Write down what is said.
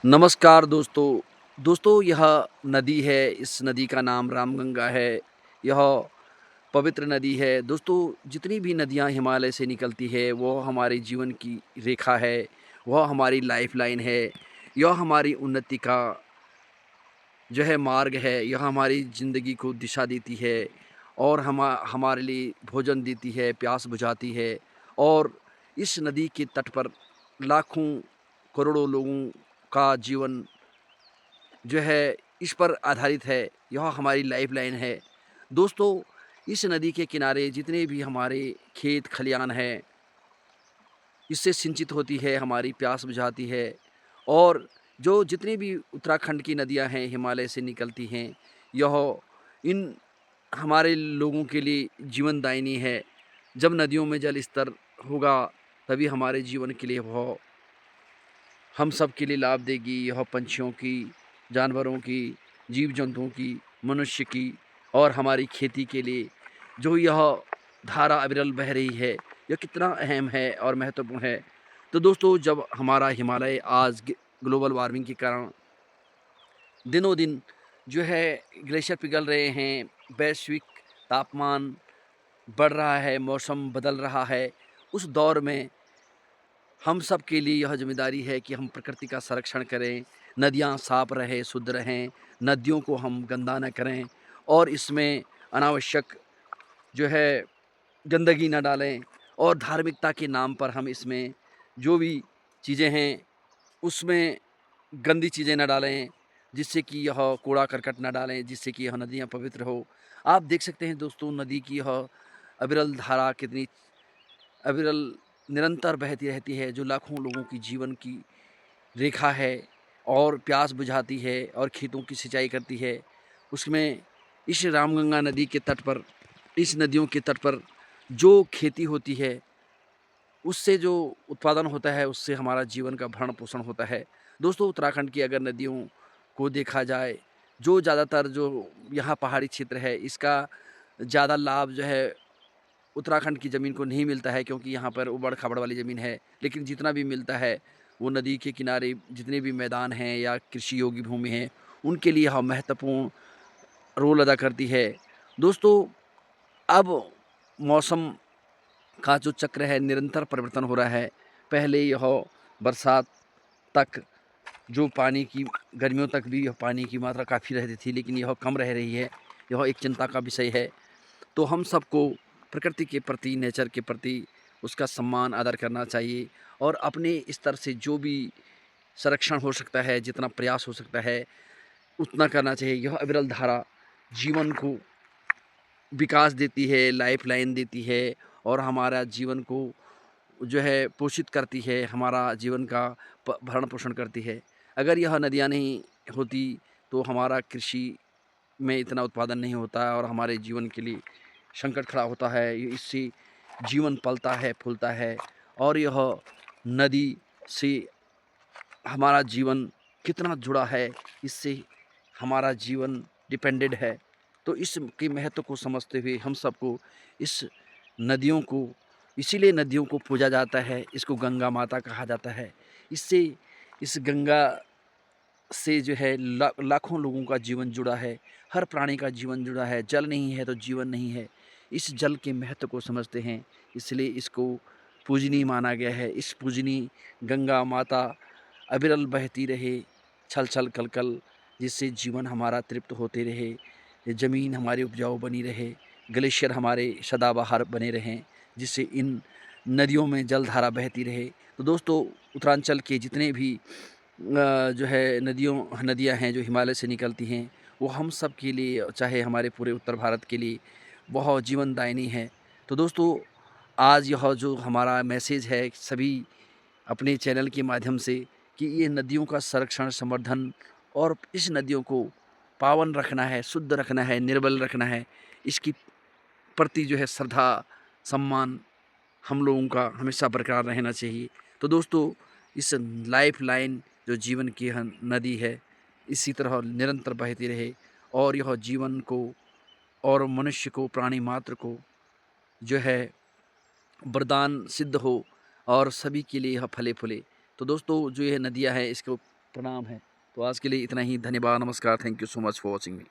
नमस्कार दोस्तों यह नदी है, इस नदी का नाम रामगंगा है। यह पवित्र नदी है। दोस्तों जितनी भी नदियाँ हिमालय से निकलती है वो हमारे जीवन की रेखा है, वह हमारी लाइफ़लाइन है। यह हमारी उन्नति का जो है मार्ग है, यह हमारी ज़िंदगी को दिशा देती है और हमारे लिए भोजन देती है, प्यास बुझाती है। और इस नदी के तट पर लाखों करोड़ों लोगों का जीवन जो है इस पर आधारित है, यह हमारी लाइफ़लाइन है। दोस्तों इस नदी के किनारे जितने भी हमारे खेत खलियान हैं, इससे सिंचित होती है, हमारी प्यास बुझाती है। और जो जितनी भी उत्तराखंड की नदियाँ हैं, हिमालय से निकलती हैं, यह इन हमारे लोगों के लिए जीवनदायिनी है। जब नदियों में जल स्तर होगा, तभी हमारे जीवन के लिए वह हम सब के लिए लाभ देगी। यह पंछियों की, जानवरों की, जीव-जंतुओं की, मनुष्य की और हमारी खेती के लिए जो यह धारा अविरल बह रही है, यह कितना अहम है और महत्वपूर्ण है। तो दोस्तों जब हमारा हिमालय आज ग्लोबल वार्मिंग के कारण दिनों-दिन जो है ग्लेशियर पिघल रहे हैं, वैश्विक तापमान बढ़ रहा है, मौसम बदल रहा है, उस दौर में हम सब के लिए यह ज़िम्मेदारी है कि हम प्रकृति का संरक्षण करें, नदियाँ साफ़ रहें, शुद्ध रहें, नदियों को हम गंदा ना करें और इसमें अनावश्यक जो है गंदगी ना डालें। और धार्मिकता के नाम पर हम इसमें जो भी चीज़ें हैं, उसमें गंदी चीज़ें ना डालें, जिससे कि यह कूड़ा-करकट ना डालें, जिससे कि यह नदियाँ पवित्र हो। आप देख सकते हैं दोस्तों नदी की यह अविरल धारा कितनी अविरल निरंतर बहती रहती है, जो लाखों लोगों की जीवन की रेखा है और प्यास बुझाती है और खेतों की सिंचाई करती है। उसमें इस रामगंगा नदी के तट पर, इस नदियों के तट पर जो खेती होती है, उससे जो उत्पादन होता है, उससे हमारा जीवन का भरण-पोषण होता है। दोस्तों उत्तराखंड की अगर नदियों को देखा जाए, जो ज़्यादातर जो यहाँ पहाड़ी क्षेत्र है, इसका ज़्यादा लाभ जो है उत्तराखंड की ज़मीन को नहीं मिलता है, क्योंकि यहाँ पर ऊबड़-खाबड़ वाली ज़मीन है। लेकिन जितना भी मिलता है, वो नदी के किनारे जितने भी मैदान हैं या कृषि योग्य भूमि है, उनके लिए यह महत्वपूर्ण रोल अदा करती है। दोस्तों अब मौसम का जो चक्र है निरंतर परिवर्तन हो रहा है। पहले यह बरसात तक जो पानी की गर्मियों तक भी यह पानी की मात्रा काफ़ी रहती थी, लेकिन यह कम रह रही है। यह एक चिंता का विषय है। तो हम सबको प्रकृति के प्रति, नेचर के प्रति उसका सम्मान, आदर करना चाहिए और अपने स्तर से जो भी संरक्षण हो सकता है, जितना प्रयास हो सकता है, उतना करना चाहिए। यह अविरल धारा जीवन को विकास देती है, लाइफ़लाइन देती है और हमारा जीवन को जो है पोषित करती है, हमारा जीवन का भरण-पोषण करती है। अगर यह नदियाँ नहीं होती, तो हमारा कृषि में इतना उत्पादन नहीं होता और हमारे जीवन के लिए संकट खड़ा होता है। इससे जीवन पलता है, फूलता है और यह नदी से हमारा जीवन कितना जुड़ा है, इससे हमारा जीवन डिपेंडेड है। तो इसके महत्व को समझते हुए हम सबको इस नदियों को इसीलिए नदियों को पूजा जाता है, इसको गंगा माता कहा जाता है। इससे इस गंगा से जो है लाखों लोगों का जीवन जुड़ा है, हर प्राणी का जीवन जुड़ा है। जल नहीं है तो जीवन नहीं है। इस जल के महत्व को समझते हैं, इसलिए इसको पूजनीय माना गया है। इस पूजनीय गंगा माता अविरल बहती रहे, छल-छल कल-कल, जिससे जीवन हमारा तृप्त होते रहे, ये ज़मीन हमारी उपजाऊ बनी रहे, ग्लेशियर हमारे सदाबहार बने रहें, जिससे इन नदियों में जलधारा बहती रहे। तो दोस्तों उत्तरांचल के जितने भी जो है नदियाँ हैं जो हिमालय से निकलती हैं, वो हम सब के लिए, चाहे हमारे पूरे उत्तर भारत के लिए बहुत जीवनदायिनी है। तो दोस्तों आज यह जो हमारा मैसेज है सभी अपने चैनल के माध्यम से कि ये नदियों का संरक्षण, संवर्धन और इस नदियों को पावन रखना है, शुद्ध रखना है, निर्मल रखना है। इसकी प्रति जो है श्रद्धा, सम्मान हम लोगों का हमेशा बरकरार रहना चाहिए। तो दोस्तों इस लाइफ लाइन जो जीवन की नदी है, इसी तरह निरंतर बहती रहे और यह जीवन को और मनुष्य को, प्राणी मात्र को जो है वरदान सिद्ध हो और सभी के लिए यह फले फूले। तो दोस्तों जो ये नदियाँ हैं इसको प्रणाम है। तो आज के लिए इतना ही। धन्यवाद, नमस्कार, thank you so much for watching me.